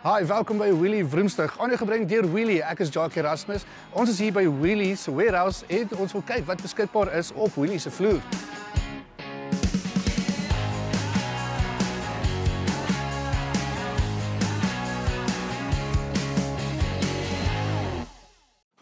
Hi, welkom by Wheelie Vroomstig. Aangebring deur Wheelie. Ek is Jacques Erasmus. Ons is hier by Wheelie se warehouse en ons wil kyk wat beskikbaar is op Wheelie se vloer.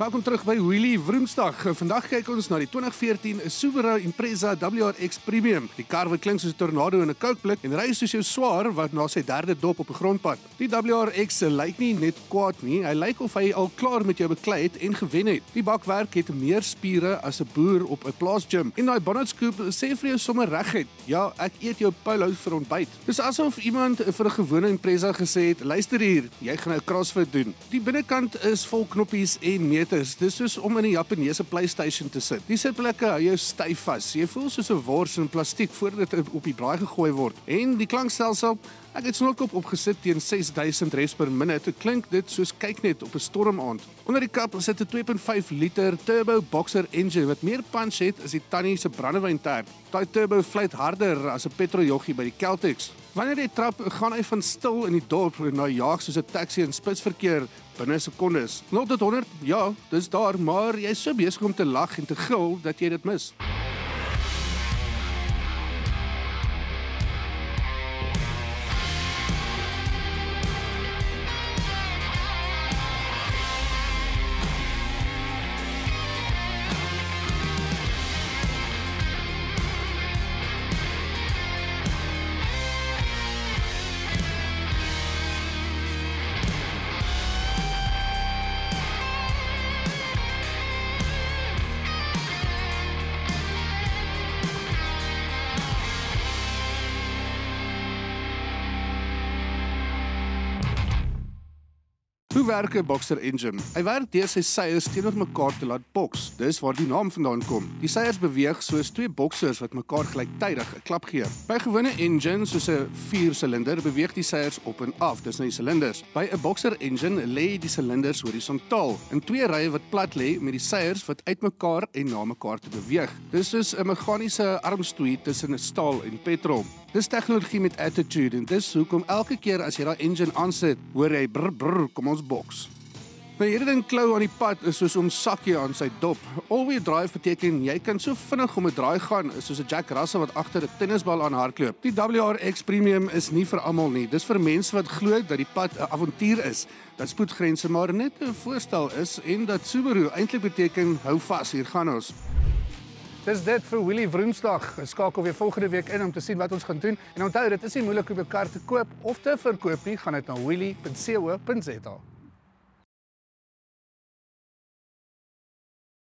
Welkom terug by Wheelie Vroomstig. Vandag kyk ons na die 2014 Subaru Impreza WRX Premium. Die kar wat klink soos 'n tornado in 'n kookblik en ry soos jou swaar wat na sy derde dop op 'n grondpad. Die WRX lyk nie net kwaad nie, hy lyk of hy al klaar met jou beklei het en gewen het. Die bakwerk het meer spiere as 'n boer op 'n plaasgym. En daai bonnet scoop sê vir jou sommer reguit, ja, ek eet jou polo vir ontbyt. Dis asof iemand vir 'n gewone Impreza gesê het, luister hier, jy gaan nou CrossFit doen. Die binnekant is vol knoppies en meters. Dis soos om in 'n Japaneese PlayStation te sit. Die sitplekke hou jou styf vas. Jy voel soos 'n wors in plastiek voordat dit op die braai gegooi word. En die klankstelsel, ek het snorkop opgesit teen 6000 reps per minuut. Dit klink dit soos kyk net op 'n stormaand. Onder die kap sit 'n 2.5 liter turbo boxer engine wat meer punch het as die tannie se brandewynterp. Daai turbo fluit harder as 'n petroljoggie by die Caltex. Wanneer jy trap, gaan hy van stil in die dorp na jaag soos 'n taxi in spitsverkeer binne sekondes. 0 tot 100, ja, dis daar, maar jy is so besig om te lag en te gil dat jy dit mis. Hoe werk 'n boxer engine? Hy werk deur sy seiers teenoor mekaar te laat boks. Dis waar die naam vandaan kom. Die seiers beweeg soos twee boksers wat mekaar gelyktydig 'n klap gee. By gewone engine soos 'n 4-silinder beweeg die seiers op en af, dis nou die silinders. By 'n boxer engine lê die silinders horisontaal in twee rye wat plat lê met die seiers wat uitmekaar en na mekaar te beweeg. Dis soos 'n meganiese armstoei tussen 'n staal en petrol. Dis tegnologie met attitude en dis hoekom elke keer as jy daai engine aansit, hoor jy brr brr, kom ons boks. Nou hierdie ding klou aan die pad is soos om sakkie aan sy dop. All-wheel drive beteken jy kan so vinnig om 'n draai gaan soos 'n Jack Russell wat agter 'n tennisbal aan hardloop. Die WRX Premium is nie vir almal nie. Dis vir mense wat glo dat die pad 'n avontuur is, dat spoedgrense maar net 'n voorstel is en dat Subaru eintlik beteken hou vas, hier gaan ons. Dis dit vir Wheelie Vroomstig. Skakel weer volgende week in om te sien wat ons gaan doen. En onthou, dit is nie moeilik om 'n kar te koop of te verkoop nie. Gaan dit na wheelie.co.za.